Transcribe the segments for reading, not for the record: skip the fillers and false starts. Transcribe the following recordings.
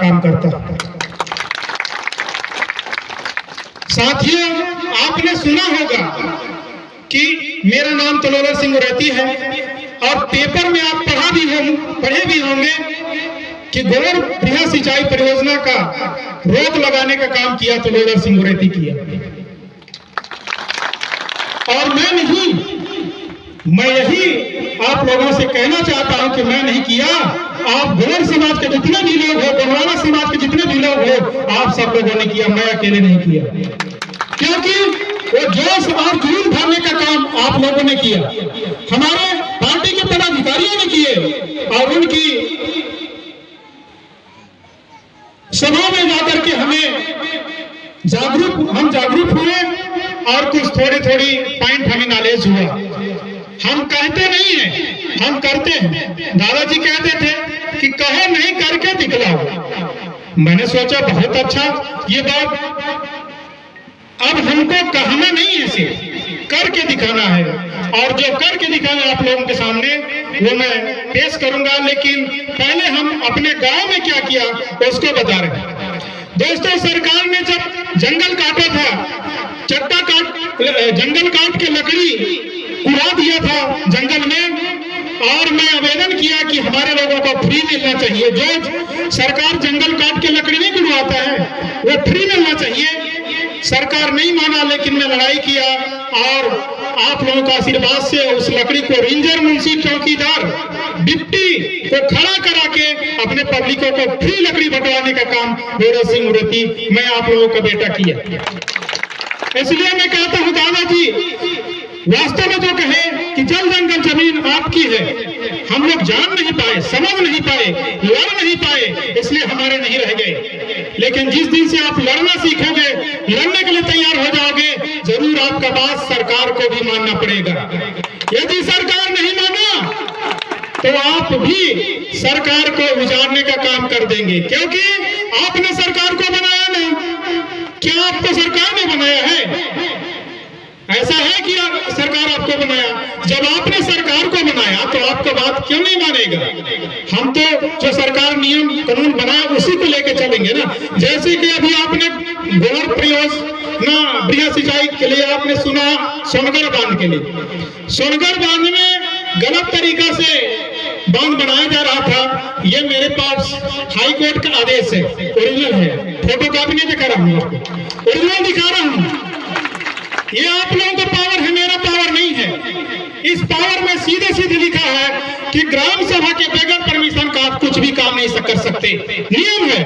काम करता है। साथियों, आपने सुना होगा कि मेरा नाम तलोवर सिंह उरैती है और पेपर में आप पढ़े भी होंगे कि गौर बृहद सिंचाई परियोजना का रोक लगाने का काम किया तलोवर सिंह उरैती किया। और मैं यही आप लोगों से कहना चाहता हूं कि मैं नहीं किया। आप गौर समाज के जितने भी लोग हो, गोंडवाना समाज के जितने भी लोग हो, आप सब लोगों ने किया, मैं अकेले नहीं किया। क्योंकि वो जोश और जुनून भरने का काम आप लोगों ने किया, हमारे पार्टी के पदाधिकारियों ने किए और उनकी सभा में जाकर के हम जागरूक हुए और कुछ थोड़ी पॉइंट हमें नॉलेज हुआ। हम कहते नहीं हैं, हम करते हैं। दादाजी कहते थे कि कहो नहीं करके दिखलाओ। मैंने सोचा बहुत अच्छा ये बात, अब हमको कहना नहीं है, सिर्फ करके दिखाना है। और जो करके दिखाना आप लोगों के सामने वो मैं पेश करूंगा। लेकिन पहले हम अपने गांव में क्या किया उसको बता रहे हैं। दोस्तों, सरकार ने जब जंगल काटा था, जंगल काट के लकड़ी उड़ा दिया था जंगल में, और मैं आवेदन किया कि हमारे लोगों को फ्री मिलना चाहिए। जो सरकार जंगल काट के लकड़ी नहीं उड़वाता है वो फ्री मिलना चाहिए। सरकार नहीं माना, लेकिन मैं लड़ाई किया और आप लोगों का आशीर्वाद से उस लकड़ी को रेंजर, मुंशी, चौकीदार, डिप्टी को खड़ा करा के अपने पब्लिकों को फ्री लकड़ी बंटवाने का काम तलोवर सिंह उरैती, मैं आप लोगों का बेटा किया। इसलिए मैं कहता हूं दादाजी, वास्तव में जो कहे कि जल जंगल जमीन आपकी है, हम लोग जान नहीं पाए, समझ नहीं पाए, लड़ नहीं पाए, इसलिए हमारे नहीं रह गए। लेकिन जिस दिन से आप लड़ना सीखोगे, लड़ने के लिए तैयार हो जाओगे, जरूर आपका बात सरकार को भी मानना पड़ेगा। यदि सरकार नहीं माना तो आप भी सरकार को उजाड़ने का काम कर देंगे, क्योंकि आपने सरकार को बनाया ना। क्या आपको सरकार ने बनाया है? ऐसा है कि सरकार आपको बनाया? जब आपने सरकार को बनाया तो आपको बात क्यों नहीं मानेगा? हम तो जो सरकार नियम कानून बनाया उसी को लेके चलेंगे ना। जैसे कि अभी आपने गौर परियोजना बृहद सिंचाई के लिए आपने सुना, सोनगढ़ बांध के लिए, सोनगढ़ बांध में गलत तरीका से बांध बनाया जा रहा था। ये मेरे पास हाई कोर्ट का आदेश है, ओरिजिनल है, फोटो कॉपी नहीं दिखा रहा हूँ आपको, ओरिजिनल दिखा रहा हूँ। ये आप लोगों का पावर है, मेरा पावर नहीं है। इस पावर में सीधे सीधे लिखा है कि ग्राम सभा के बगैर परमिशन का आप कुछ भी काम नहीं कर सकते, नियम है।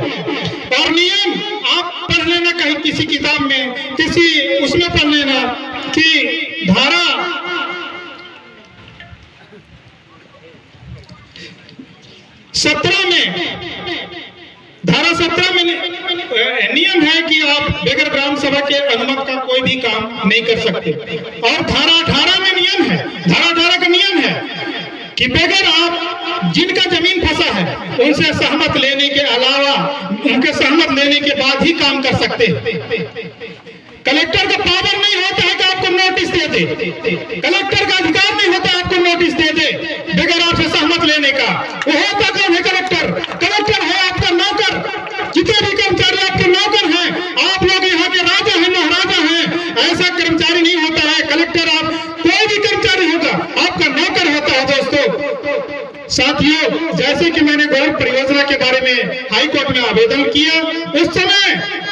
और नियम आप पढ़ लेना कहीं किसी किताब में, किसी उसमें पढ़ लेना कि धारा 17 में नियम है कि आप बगैर ग्राम सभा के अनुमति का कोई भी काम नहीं कर सकते। और धारा 18 में नियम है, धारा 18 का नियम है कि बगैर आप जिनका जमीन फंसा है उनसे सहमत लेने के अलावा, उनके सहमत लेने के बाद ही काम कर सकते हैं। कलेक्टर का पावर नहीं होता है कि आपको नोटिस दे दे, कलेक्टर का अधिकार नहीं होता आपको नोटिस दे दे बगैर आपसे सहमत लेने का। वो होता कौन है? कलेक्टर। कलेक्टर है आपका नौकर, जितने भी कर्मचारी आपके नौकर हैं, आप लोग यहाँ के राजा हैं, महाराजा हैं। ऐसा कर्मचारी नहीं होता है कलेक्टर। आप कोई भी कर्मचारी होगा आपका नौकर होता है। दोस्तों, साथियों, जैसे कि मैंने गौर परियोजना के बारे में हाई कोर्ट में आवेदन किया, उस समय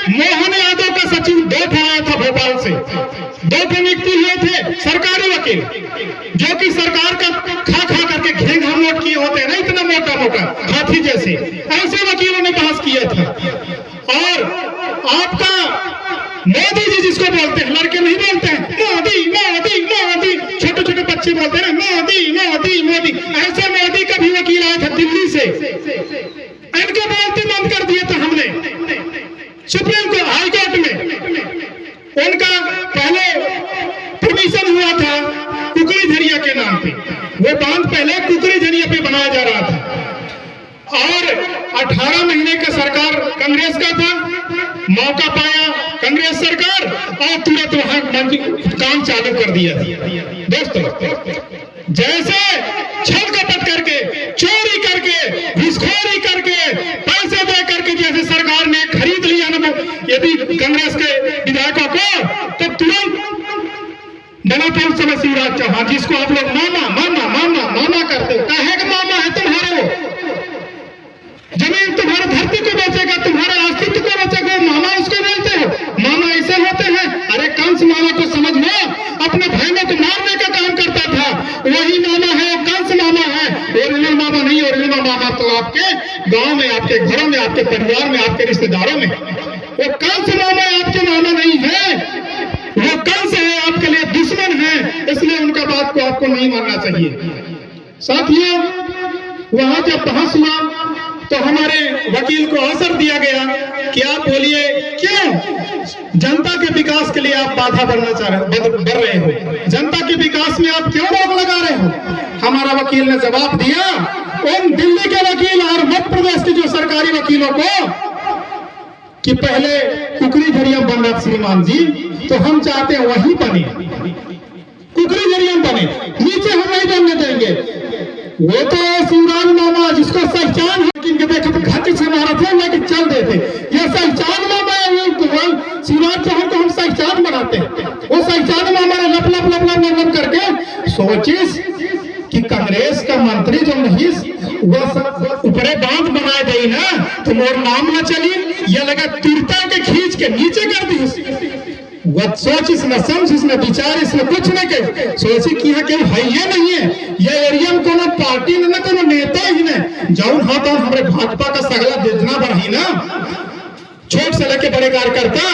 मोहन यादव का सचिव 2 आया था भोपाल से, 2 नियुक्ति हुए थे सरकारी वकील, जो कि सरकार का खा करके घेंघा नोट किए होते हैं ना, इतना मोटा मोटा हाथी जैसे, ऐसे वकीलों ने पास किया था। और आपका मोदी जी जिसको बोलते हैं, लड़के नहीं बोलते हैं मोदी मोदी मोदी, छोटे छोटे बच्चे बोलते हैं मोदी मोदी मोदी, ऐसे मोदी का भी वकील आया था दिल्ली से, इनके बोलते बंद कर दिया था हमने सुप्रीम कोर्ट, हाई कोर्ट में। उनका पहले परमिशन हुआ था कुकड़ी झरिया के नाम पे, वो बांध पहले कुकड़ी झरिया पे बनाया जा रहा था। और 18 महीने का सरकार कांग्रेस का था, मौका पाया कांग्रेस सरकार और तुरंत वहां काम चालू कर दिया। दोस्तों, जैसे छल कपट करके, चोरी करके, घुसखोरी करके, पैसे दे करके जैसे बड़ा पुरुष समय शिवराज चौहान, जिसको आप लोग मामा मामा मामा मामा करते हो। काहे का मामा है तुम्हारे? वो जमीन तुम्हारे धरती को बेचेगा, तुम्हारे अस्तित्व को बेचेगा, मामा उसको बोलते हो? मामा ऐसे होते हैं? अरे कंस मामा को समझ लो, अपने भाइयों को मारने का काम करता था, वही मामा है, कंस मामा है। ओरिजिनल मामा नहीं, ओरिजिनल मामा तो आपके गांव में, आपके घरों में, आपके परिवार में, आपके रिश्तेदारों में। वो कंस मामा आपके मामा नहीं है, वो कंस है, आपके लिए दुश्मन है, इसलिए उनका बात को आपको नहीं मानना चाहिए। साथियों, वहां जब बहस हुआ तो हमारे वकील को अवसर दिया गया कि आप बोलिए क्यों जनता के विकास के लिए आप बाधा बढ़ रहे हो, जनता के विकास में आप क्यों रोक लगा रहे हो? हमारा वकील ने जवाब दिया उन दिल्ली के वकील और मध्य प्रदेश के जो सरकारी वकीलों को कि पहले कुकरी झरिया बन रहा श्रीमान जी, तो हम चाहते हैं वही बने, कुकरी झरिया बने, नीचे हम नहीं बनने देंगे। वो तो शिवराज मामा जिसको पहचान है, देखे तो घट से मारा थे, लेकिन चल देते, ये पहचान मामा है। वो शिवराज चौहान को हम पहचान बनाते हैं, वो पहचान मामा ने लप लप लप लप लप करके सोचिस कि कांग्रेस का मंत्री जो नहीं वो ऊपरे बांध बनाए गई ना, तो मोर नाम न चली, ये लगा तुरता के खींच के नीचे कर दी। वह सोच इसने समझ इसने विचार इसने कुछ नहीं कहे, सोची कि यहाँ केवल है ये नहीं है, ये एरिया में कोनो पार्टी ने ना कोनो नेता ही ने जौन हाथ हमारे भाजपा का सगला योजना बढ़ी ना, छोट से लेके बड़े कार्यकर्ता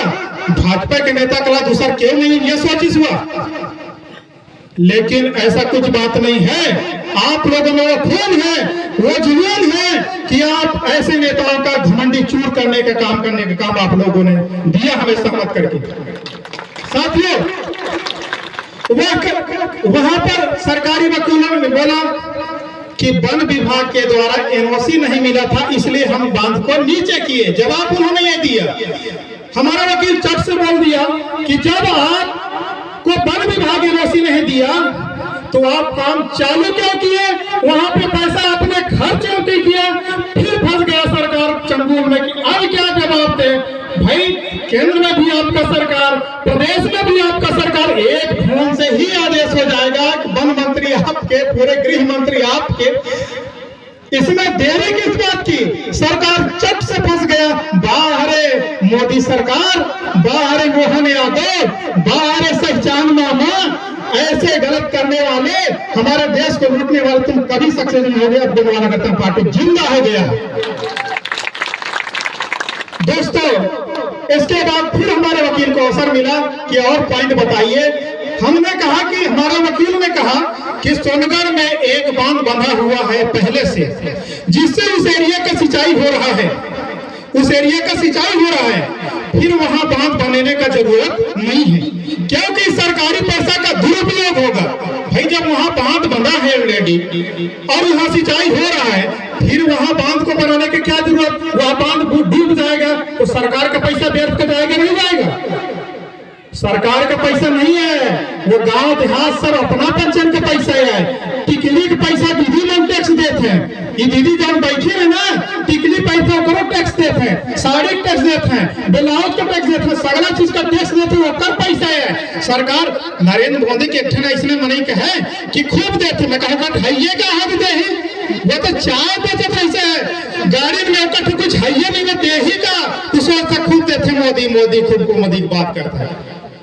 भाजपा के नेता कला दूसरा क्यों नहीं, ये सोचिस हुआ। लेकिन ऐसा कुछ बात नहीं है, आप लोगों में वो खून है, वो जुनून है कि आप ऐसे नेताओं का घमंडी चूर करने का काम आप लोगों ने दिया हमें सहमत करके। साथियों, वहां पर सरकारी वकीलों ने बोला कि वन विभाग के द्वारा एनओसी नहीं मिला था, इसलिए हम बांध को नीचे किए। जवाब उन्होंने ये दिया, हमारा वकील चट से बोल दिया कि जब आपको वन विभाग एनओसी नहीं दिया तो आप काम चालू क्यों किए, वहां पे पैसा आपने खर्च क्यों किया? फिर फंस गया सरकार चंगुल में कि अब क्या जवाब दे। भाई, केंद्र में भी आपका सरकार, प्रदेश में भी आपका सरकार, एक फोन से ही आदेश हो जाएगा कि वन मंत्री आपके, पूरे गृह मंत्री आपके, इसमें देरी किस बात की? सरकार चट से फंस गया। बाहरे मोदी सरकार, बाहरे मोहन यादव, बाहरे पहचान मामा, ऐसे गलत करने वाले, हमारे देश को लूटने वाले तुम कभी सक्सेस नहीं हो गए। अब बनवाना करता पार्टी जिंदा हो गया। दोस्तों, इसके बाद फिर हमारे वकील को अवसर मिला कि और पॉइंट बताइए। हमने कहा कि हमारा वकील ने कहा कि सोनगढ़ में एक बांध बंधा हुआ है पहले से, जिससे उस एरिया का सिंचाई हो रहा है, उस एरिया का सिंचाई हो रहा है, फिर वहां बांध बनाने का जरूरत नहीं है, क्योंकि सरकारी पैसा का दुरुपयोग होगा। भाई, जब वहां बांध बंधा है ऑलरेडी और वहां सिंचाई हो रहा है, फिर वहां बांध को बनाने की क्या जरूरत? वहां बांध डूब जाएगा तो सरकार का पैसा व्यर्थ कर जाएगा, नहीं जाएगा? सरकार का पैसा नहीं है, वो गांव देहात सब अपना पेंशन का पैसा है। टिकली का पैसा दीदी लोग टैक्स देते हैं, ये दीदी जब बैठी है ना, टिकली पैसा करो टैक्स देते हैं, साड़ी टैक्स देते हैं, ब्लाउज का टैक्स देते हैं, सगला चीज का टैक्स देते हैं, वो पैसा है। सरकार नरेंद्र मोदी के इसने मनी का है कि खूब देते, मैं कहूँगा ढाइये का हाथ दे ही, वो तो चाय बेचे पैसे है, गाड़ी में इकट्ठ कुछ है नहीं, वो दे ही का तो खूब देते। मोदी मोदी खूब को मोदी की बात करता है,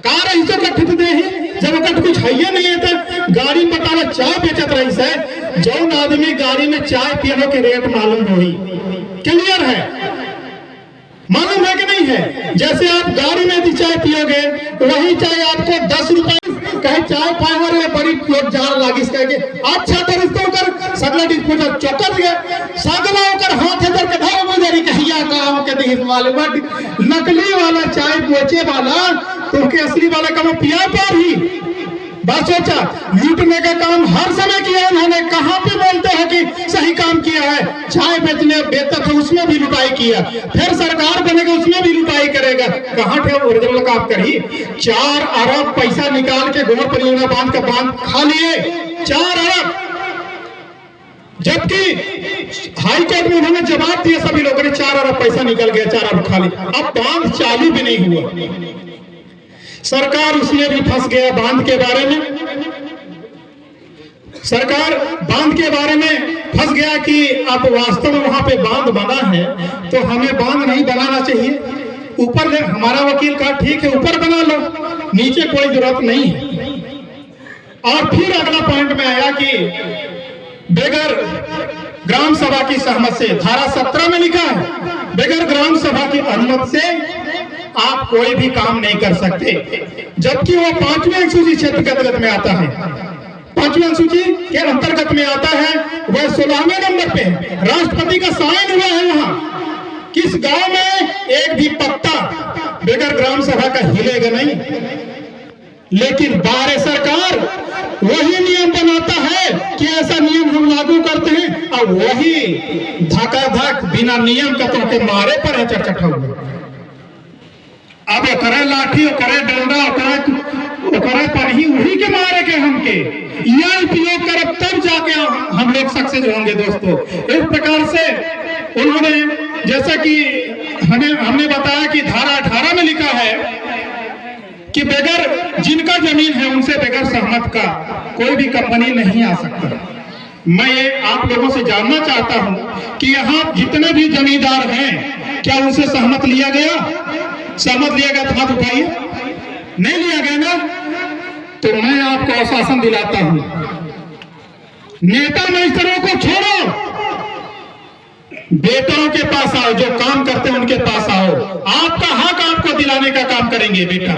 कार ऐसे कट्ठ दे ही, जब कट्ठ कुछ है नहीं है तो गाड़ी बताना चाय बेचत रही है। जौन आदमी गाड़ी में चाय पियो के रेट मालूम होई, क्लियर है, मालूम है कि नहीं है? जैसे आप गाड़ी में भी चाय पियोगे, वही चाय आपको 10 रुपए कहे चाय पावर है, बड़ी लोग जार लागी कहे अच्छा तो इसको कर सगला डिस्पोजल चौकर गया, सगला होकर हाथ इधर के भाव मुझे कहिया गांव के देश वाले बट नकली वाला चाय बेचे वाला तो के असली वाला का पिया पर ही बस सोचा लूटने का काम हर समय किया उन्होंने। कहां पे बोलते हैं कि सही काम किया है? चाय बेचने बेचता था उसमें भी लुटाई किया, फिर सरकार बनेगा उसमें भी लुटाई करेगा। कहां थे ओरिजिनल काम करी? 4 अरब पैसा निकाल के गोबर परियोजना बांध का बांध खा लिए, 4 अरब, जबकि हाई कोर्ट में उन्होंने जवाब दिया सभी लोगों ने 4 अरब पैसा निकल गया, 4 अरब खा लिया। अब बांध चालू भी नहीं हुआ। सरकार उसमें भी फंस गया बांध के बारे में। सरकार बांध के बारे में फंस गया कि अब वास्तव में वहां पे बांध बना है तो हमें बांध नहीं बनाना चाहिए, ऊपर हमारा वकील कहा ठीक है ऊपर बना लो, नीचे कोई जरूरत नहीं है। और फिर अगला पॉइंट में आया कि बगैर ग्राम सभा की सहमति से, धारा 17 में लिखा है बगैर ग्राम सभा की अनुमति से आप कोई भी काम नहीं कर सकते, जबकि वो 5वें अनुसूची क्षेत्र के अंतर्गत में आता है, 5वें अनुसूची के अंतर्गत में आता है, वह 16वें नंबर पे है, राष्ट्रपति का साइन हुआ है वहां। किस गांव में एक भी पत्ता बगैर ग्राम सभा का हिलेगा नहीं, लेकिन भारत सरकार वही नियम बनाता है कि ऐसा नियम हम लागू करते हैं और वही धकाधक बिना नियम का तो के मारे पर है चटचट हो। अब करे लाठी करे डंडा करे पर ही वही के मारे के हमके यह उपयोग करब तब जाके हम लोग सक्सेस होंगे दोस्तों। इस प्रकार से उन्होंने जैसा कि हमने बताया कि धारा 18 में लिखा है कि बगैर जिनका जमीन है उनसे बगैर सहमत का कोई भी कंपनी नहीं आ सकता। मैं ये आप लोगों से जानना चाहता हूं कि यहाँ जितने भी जमींदार हैं क्या उनसे सहमत लिया गया? सहमत लिया गया तो हाथ उठाइए। नहीं लिया गया ना, तो मैं आपको आश्वासन दिलाता हूं, नेता मजिस्ट्रेटों को छोड़ो, बेटों के पास आओ, जो काम करते हैं उनके पास आओ, आपका हक आपको दिलाने का काम करेंगे बेटा।